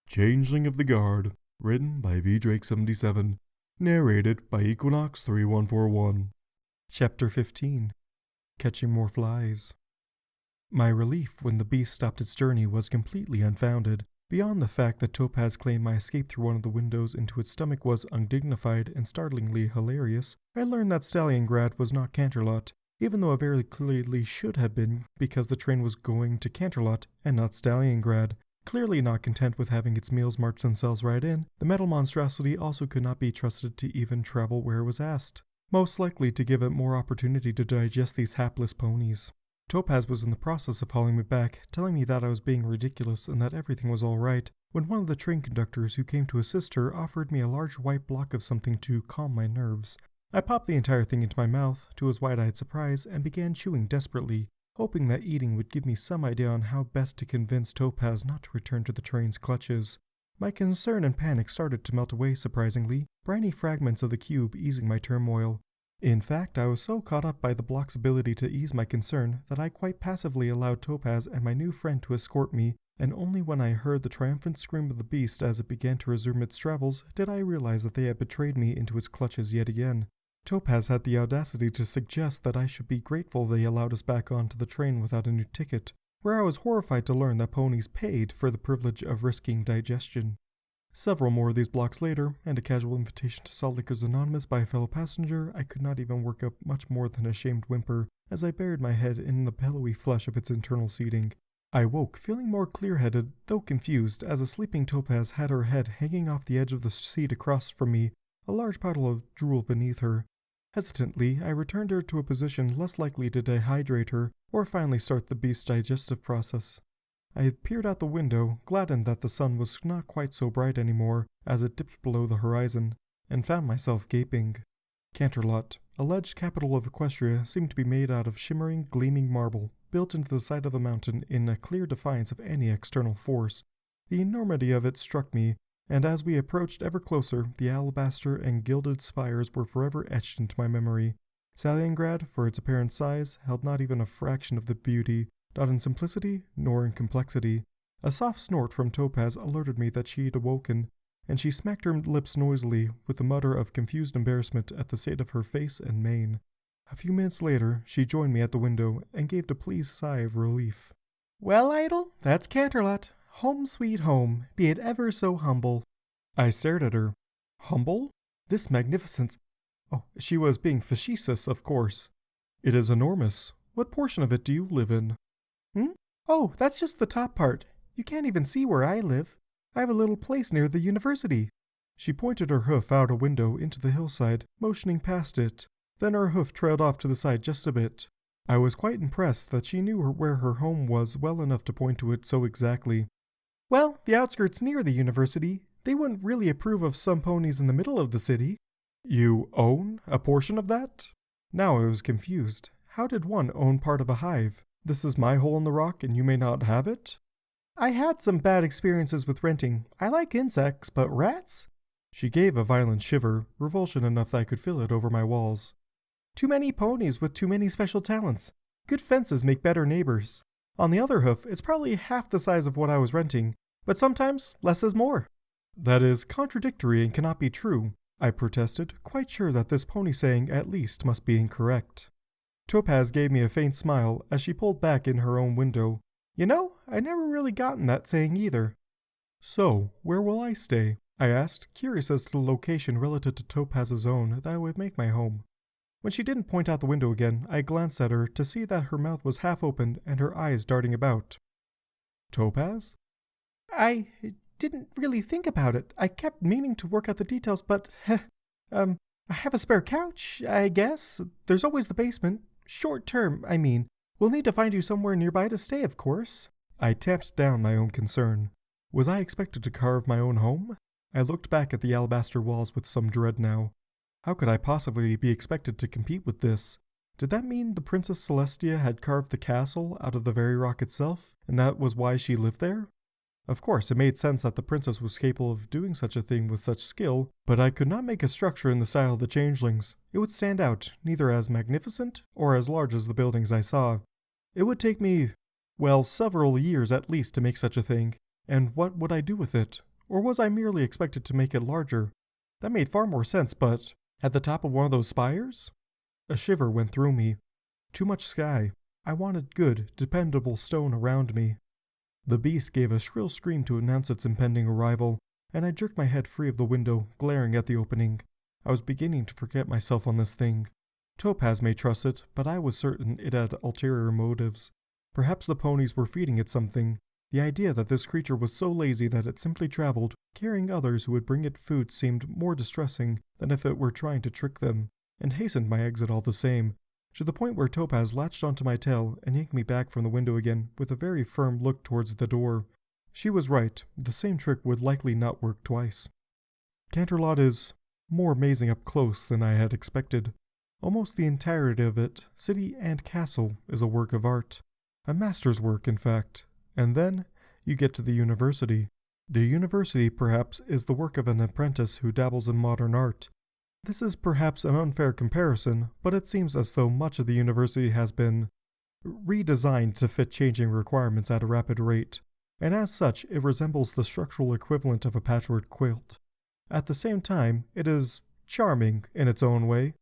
Changeling of the Guard, written by vdrake77, narrated by Equinox3141. Chapter 15. Catching More Flies. My relief when the beast stopped its journey was completely unfounded. Beyond the fact that Topaz claimed my escape through one of the windows into its stomach was undignified and startlingly hilarious, I learned that Stalingrad was not Canterlot, even though it very clearly should have been because the train was going to Canterlot and not Stalingrad. Clearly not content with having its meals march themselves right in, the metal monstrosity also could not be trusted to even travel where it was asked, most likely to give it more opportunity to digest these hapless ponies. Topaz was in the process of hauling me back, telling me that I was being ridiculous and that everything was alright, when one of the train conductors who came to assist her offered me a large white block of something to calm my nerves. I popped the entire thing into my mouth, to his wide-eyed surprise, and began chewing desperately, hoping that eating would give me some idea on how best to convince Topaz not to return to the train's clutches. My concern and panic started to melt away surprisingly, briny fragments of the cube easing my turmoil. In fact, I was so caught up by the block's ability to ease my concern that I quite passively allowed Topaz and my new friend to escort me, and only when I heard the triumphant scream of the beast as it began to resume its travels did I realize that they had betrayed me into its clutches yet again. Topaz had the audacity to suggest that I should be grateful they allowed us back onto the train without a new ticket, where I was horrified to learn that ponies paid for the privilege of risking digestion. Several more of these blocks later, and a casual invitation to Salt Lickers Anonymous by a fellow passenger, I could not even work up much more than a shamed whimper as I buried my head in the pillowy flesh of its internal seating. I woke feeling more clear-headed, though confused, as a sleeping Topaz had her head hanging off the edge of the seat across from me, a large puddle of drool beneath her. Hesitantly, I returned her to a position less likely to dehydrate her or finally start the beast's digestive process. I had peered out the window, gladdened that the sun was not quite so bright anymore as it dipped below the horizon, and found myself gaping. Canterlot, alleged capital of Equestria, seemed to be made out of shimmering, gleaming marble, built into the side of the mountain in a clear defiance of any external force. The enormity of it struck me, and as we approached ever closer, the alabaster and gilded spires were forever etched into my memory. Stalingrad, for its apparent size, held not even a fraction of the beauty, not in simplicity nor in complexity. A soft snort from Topaz alerted me that she had awoken, and she smacked her lips noisily with a mutter of confused embarrassment at the state of her face and mane. A few minutes later, she joined me at the window and gave a pleased sigh of relief. "Well, Idle, that's Canterlot. Home sweet home, be it ever so humble." I stared at her. Humble? This magnificence... Oh, she was being facetious, of course. "It is enormous. What portion of it do you live in?" "Oh, that's just the top part. You can't even see where I live. I have a little place near the university." She pointed her hoof out a window into the hillside, motioning past it. Then her hoof trailed off to the side just a bit. I was quite impressed that she knew where her home was well enough to point to it so exactly. "Well, the outskirts near the university. They wouldn't really approve of some ponies in the middle of the city." "You own a portion of that?" Now I was confused. How did one own part of a hive? This is my hole in the rock and you may not have it? "I had some bad experiences with renting. I like insects, but rats?" She gave a violent shiver, revulsion enough that I could feel it over my walls. "Too many ponies with too many special talents. Good fences make better neighbors. On the other hoof, it's probably half the size of what I was renting, but sometimes less is more." "That is contradictory and cannot be true," I protested, quite sure that this pony saying at least must be incorrect. Topaz gave me a faint smile as she pulled back in her own window. "You know, I never really gotten that saying either." "So, where will I stay?" I asked, curious as to the location relative to Topaz's own that I would make my home. When she didn't point out the window again, I glanced at her to see that her mouth was half open and her eyes darting about. "Topaz?" "I didn't really think about it. I kept meaning to work out the details, but, I have a spare couch, I guess. There's always the basement. Short term, I mean. We'll need to find you somewhere nearby to stay, of course." I tamped down my own concern. Was I expected to carve my own home? I looked back at the alabaster walls with some dread now. How could I possibly be expected to compete with this? Did that mean the Princess Celestia had carved the castle out of the very rock itself, and that was why she lived there? Of course, it made sense that the princess was capable of doing such a thing with such skill, but I could not make a structure in the style of the changelings. It would stand out, neither as magnificent or as large as the buildings I saw. It would take me, well, several years at least to make such a thing, and what would I do with it? or was I merely expected to make it larger? That made far more sense, but at the top of one of those spires? A shiver went through me. Too much sky. I wanted good, dependable stone around me. The beast gave a shrill scream to announce its impending arrival, and I jerked my head free of the window, glaring at the opening. I was beginning to forget myself on this thing. Topaz may trust it, but I was certain it had ulterior motives. Perhaps the ponies were feeding it something. The idea that this creature was so lazy that it simply traveled, carrying others who would bring it food seemed more distressing than if it were trying to trick them, and hastened my exit all the same, to the point where Topaz latched onto my tail and yanked me back from the window again with a very firm look towards the door. She was right, the same trick would likely not work twice. Canterlot is more amazing up close than I had expected. Almost the entirety of it, city and castle, is a work of art. A master's work, in fact. And then, you get to the university. The university, perhaps, is the work of an apprentice who dabbles in modern art. This is perhaps an unfair comparison, but it seems as though much of the university has been redesigned to fit changing requirements at a rapid rate, and as such it resembles the structural equivalent of a patchwork quilt. At the same time, it is charming in its own way.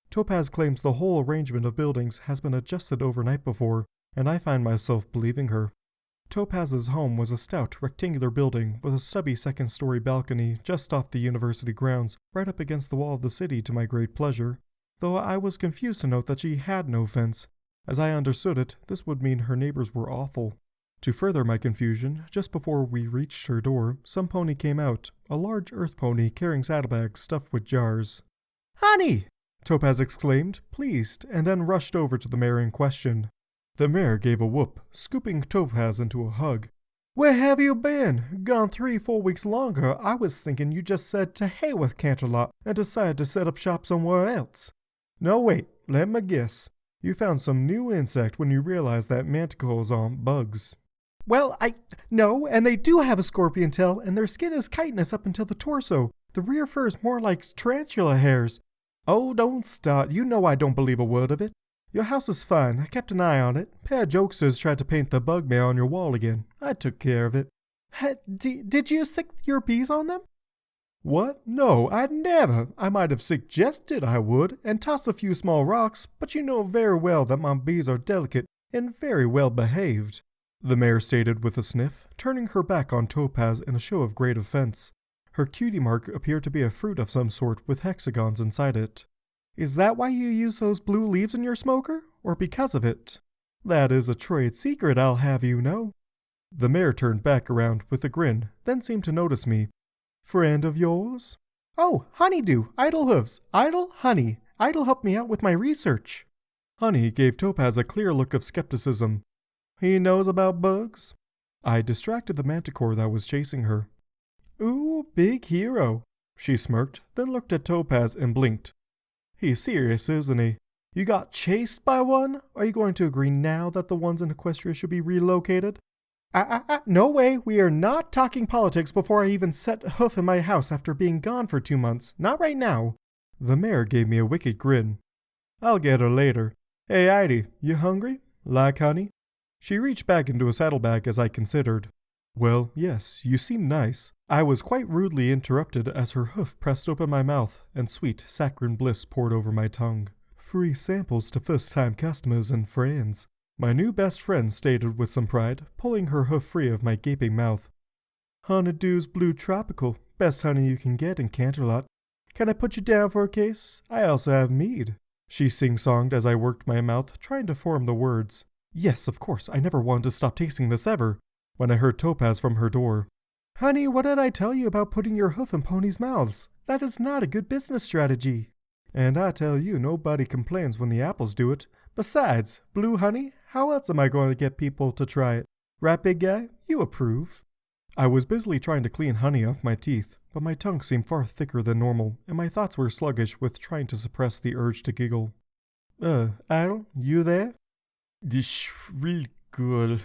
Topaz claims the whole arrangement of buildings has been adjusted overnight before, and I find myself believing her. Topaz's home was a stout, rectangular building with a stubby second-story balcony just off the university grounds, right up against the wall of the city to my great pleasure, though I was confused to note that she had no fence. As I understood it, this would mean her neighbors were awful. To further my confusion, just before we reached her door, some pony came out, a large earth pony carrying saddlebags stuffed with jars. "Honey!" Topaz exclaimed, pleased, and then rushed over to the mare in question. The mare gave a whoop, scooping Topaz into a hug. "Where have you been? Gone 3 full weeks longer. I was thinking you just said to hey with Canterlot and decided to set up shop somewhere else. No, wait, let me guess. You found some new insect when you realized that manticores aren't bugs." "Well, no, and they do have a scorpion tail, and their skin is chitinous up until the torso. The rear fur is more like tarantula hairs." "Oh, don't start. You know I don't believe a word of it. Your house is fine. I kept an eye on it. Pair of jokesters tried to paint the bugbear on your wall again. I took care of it." Did you sick your bees on them?" "What? No, I'd never. I might have suggested I would, and tossed a few small rocks, but you know very well that my bees are delicate and very well behaved," the mare stated with a sniff, turning her back on Topaz in a show of great offense. Her cutie mark appeared to be a fruit of some sort with hexagons inside it. "Is that why you use those blue leaves in your smoker, or because of it?" "That is a trade secret, I'll have you know." The mare turned back around with a grin, then seemed to notice me. "Friend of yours?" "Oh, Honeydew, Idle Hooves, Idle Honey. Idle helped me out with my research." Honey gave Topaz a clear look of skepticism. "He knows about bugs?" I distracted the manticore that was chasing her. "Ooh, big hero." She smirked, then looked at Topaz and blinked. "He's serious, isn't he? You got chased by one? Are you going to agree now that the ones in Equestria should be relocated?" No way. We are not talking politics before I even set hoof in my house after being gone for 2 months. Not right now." The mare gave me a wicked grin. "I'll get her later. Hey, Heidi, you hungry? Like honey?" She reached back into a saddlebag as I considered. "Well, yes, you seem nice." I was quite rudely interrupted as her hoof pressed open my mouth and sweet, saccharine bliss poured over my tongue. "Free samples to first-time customers and friends," my new best friend stated with some pride, pulling her hoof free of my gaping mouth. "Honeydew's Blue Tropical, best honey you can get in Canterlot. Can I put you down for a case? I also have mead," she sing-songed as I worked my mouth, trying to form the words. Yes, of course, I never wanted to stop tasting this ever, when I heard Topaz from her door. "Honey, what did I tell you about putting your hoof in ponies' mouths? That is not a good business strategy." "And I tell you, nobody complains when the apples do it. Besides, blue honey, how else am I going to get people to try it? Right, big guy? You approve." I was busily trying to clean honey off my teeth, but my tongue seemed far thicker than normal, and my thoughts were sluggish with trying to suppress the urge to giggle. Idle, you there?" "This real good."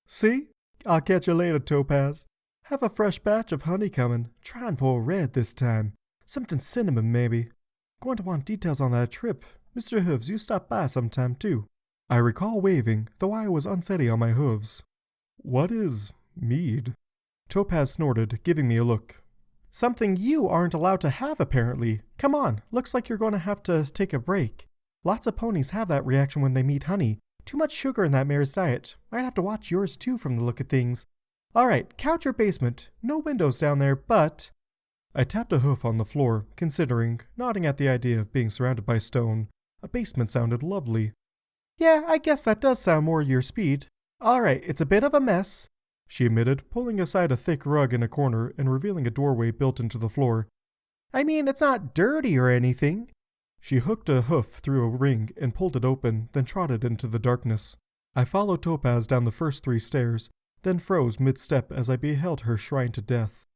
"See? I'll catch you later, Topaz. Have a fresh batch of honey coming. Trying for a red this time. Something cinnamon, maybe. Going to want details on that trip. Mr. Hooves, you stop by sometime, too." I recall waving, though I was unsteady on my hooves. "What is mead?" Topaz snorted, giving me a look. Something you aren't allowed to have, apparently. Come on, looks like you're going to have to take a break. Lots of ponies have that reaction when they meet honey. Too much sugar in that mare's diet. Might have to watch yours too from the look of things. Alright, couch or basement. No windows down there, but... I tapped a hoof on the floor, considering, nodding at the idea of being surrounded by stone. A basement sounded lovely. Yeah, I guess that does sound more your speed. Alright, it's a bit of a mess, she admitted, pulling aside a thick rug in a corner and revealing a doorway built into the floor. I mean, it's not dirty or anything. She hooked a hoof through a ring and pulled it open, then trotted into the darkness. I followed Topaz down the first 3 stairs, then froze mid-step as I beheld her shrine to death.